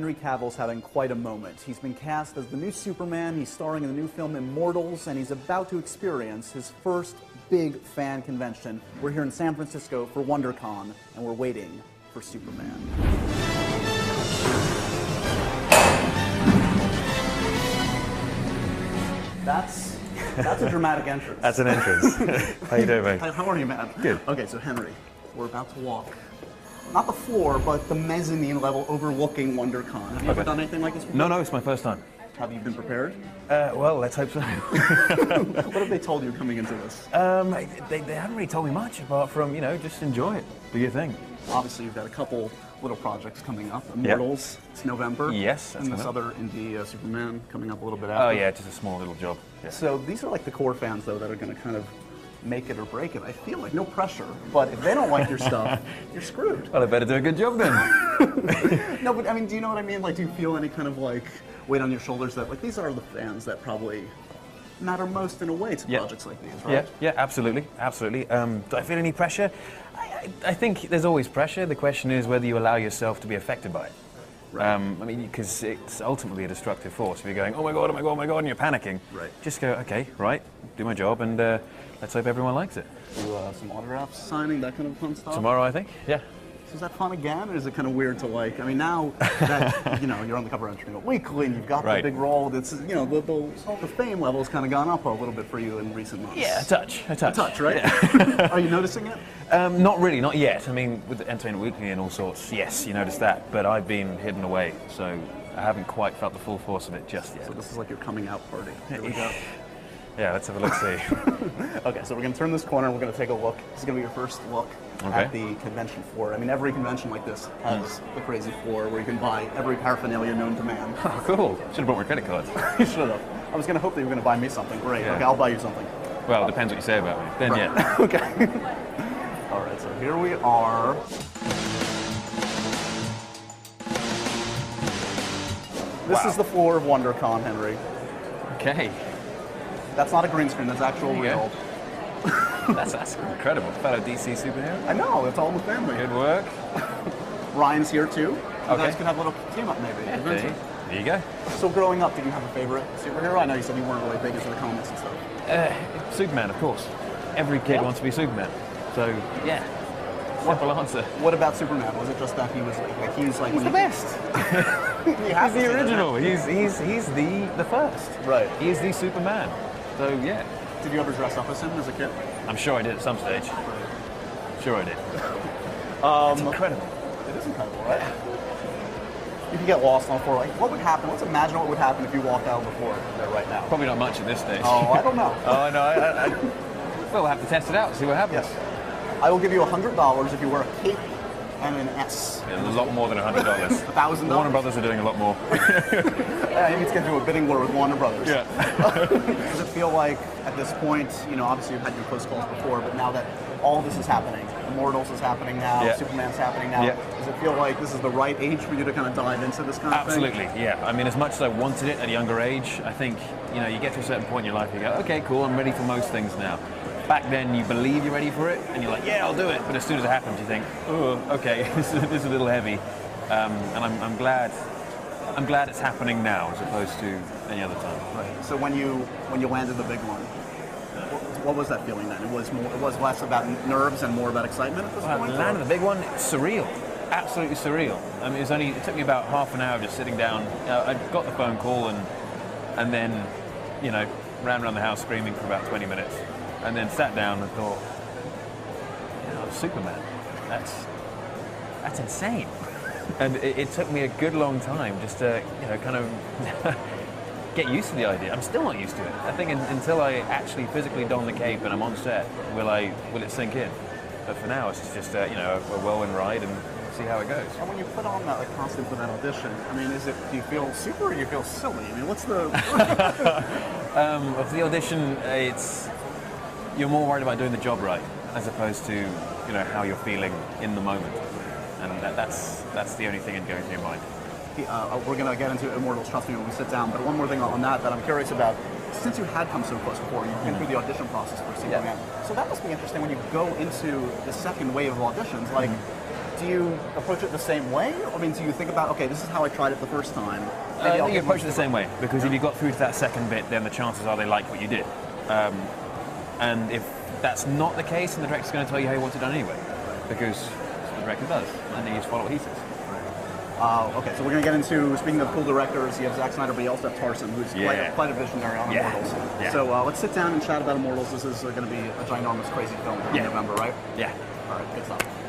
Henry Cavill's having quite a moment. He's been cast as the new Superman, he's starring in the new film Immortals, and he's about to experience his first big fan convention. We're here in San Francisco for WonderCon, and we're waiting for Superman. That's a dramatic entrance. That's an entrance. How you doing, mate? How are you, man? Good. Okay, so Henry, we're about to walk, not the floor, but the mezzanine level overlooking WonderCon. Have you ever done anything like this before? No, it's my first time. Have you been prepared? Well, let's hope so. What have they told you coming into this? They haven't really told me much apart from, you know, just enjoy it. Do your thing. Obviously, you've got a couple little projects coming up. Immortals, it's November. Yes, that's and this coming other indie Superman coming up a little bit after. Oh, yeah, just a small little job. Yeah. So these are like the core fans, though, that are going to kind of make it or break it. I feel like no pressure, but if they don't like your stuff, you're screwed. Well, I better do a good job then. No, but I mean, do you know what I mean? Like, do you feel any kind of like weight on your shoulders that like these are the fans that probably matter most in a way to projects like these, right? Yeah, absolutely, absolutely. Do I feel any pressure? I think there's always pressure. The question is whether you allow yourself to be affected by it. Right. I mean, because it's ultimately a destructive force. If you're going, oh my god, oh my god, oh my god, and you're panicking, right. Just go, okay, right, do my job, and let's hope everyone likes it. Do some autographs, signing, that kind of fun stuff? Tomorrow, I think, yeah. So is that fun again, or is it kind of weird to like, I mean, now that, you know, you're on the cover of Entertainment Weekly and you've got the big role, it's, you know, the fame level's kind of gone up a little bit for you in recent months. Yeah, a touch. A touch, right? Yeah. Are you noticing it? Not really, not yet. I mean, with Entertainment Weekly and all sorts, yes, you notice that, but I've been hidden away, so I haven't quite felt the full force of it just yet. So this is like your coming out party. Here we go. Yeah, let's have a look-see. Okay, so we're going to turn this corner and we're going to take a look. This is going to be your first look at the convention floor. I mean, every convention like this has the crazy floor where you can buy every paraphernalia known to man. Oh, cool. Should have brought my credit cards. You should have. I was going to hope that you were going to buy me something. Great. Yeah. Okay, I'll buy you something. Well, it depends what you say about me. Then, yeah. Okay. All right, so here we are. This is the floor of WonderCon, Henry. Okay. That's not a green screen, that's actual real. That's incredible. Fellow DC superhero. I know, it's all in the family. Good work. Ryan's here too. You Okay. guys can have a little team up maybe. Yeah, there you go. So growing up, did you have a favorite superhero? I know you said you weren't really big into the comics and stuff. Superman, of course. Every kid wants to be Superman. So, yeah. Simple answer. What about Superman? Was it just that he was like he's the best. He's the original. He's the first. Right. He's the Superman. So yeah. Did you ever dress up as him as a kid? I'm sure I did at some stage. Sure I did. It's incredible. It is incredible, right? You can get lost on the floor. Like, what would happen? Let's imagine what would happen if you walked out of the floor there right now. Probably not much at this stage. Oh, I don't know. Oh no. Well, we'll have to test it out. See what happens. Yes. I will give you $100 if you wear a cape and an S. Yeah, a lot more than $100. $1,000. Warner Brothers are doing a lot more. Yeah, you need to get into a bidding war with Warner Brothers. Yeah. Does it feel like at this point, you know, obviously you've had your close calls before, but now that all this is happening, Immortals is happening now, Superman's happening now, does it feel like this is the right age for you to kind of dive into this kind of thing? Absolutely, yeah. I mean, as much as I wanted it at a younger age, I think, you know, you get to a certain point in your life, you go, okay, cool, I'm ready for most things now. Back then, you believe you're ready for it, and you're like, yeah, I'll do it. But as soon as it happens, you think, oh, okay, this is a little heavy. And I'm glad it's happening now as opposed to any other time. Right. So when you landed the big one, what was that feeling then? It was less about nerves and more about excitement at this point? The landing the big one, surreal. Absolutely surreal. I mean, it took me about half an hour just sitting down. I got the phone call and then, you know, ran around the house screaming for about 20 minutes. And then sat down and thought, you know, Superman, that's insane. And it took me a good long time just to, you know, kind of get used to the idea. I'm still not used to it. I think until I actually physically don the cape and I'm on set, will it sink in? But for now, it's just you know, a whirlwind ride and see how it goes. And when you put on that costume for that audition, I mean, do you feel super or do you feel silly? I mean, what's the? For the audition, you're more worried about doing the job right, as opposed to, you know, how you're feeling in the moment, and that's the only thing that's going through your mind. We're going to get into Immortals, trust me, when we sit down. But one more thing on that I'm curious about. Since you had come so close before, you've been through the audition process for Superman. So that must be interesting when you go into the second wave of auditions. Like, Do you approach it the same way? I mean, do you think about, okay, this is how I tried it the first time. I think you approach it the same way, because if you got through to that second bit, then the chances are they like what you did. And if that's not the case, then the director's going to tell you how he wants it done anyway, because that's what the director does, and you just follow what he says. Okay, so we're going to get into, speaking of cool directors, you have Zack Snyder, but you also have Tarsem, who's quite a visionary on Immortals. Yeah. So let's sit down and chat about Immortals. This is going to be a ginormous, crazy film in November, right? Yeah. All right, good stuff.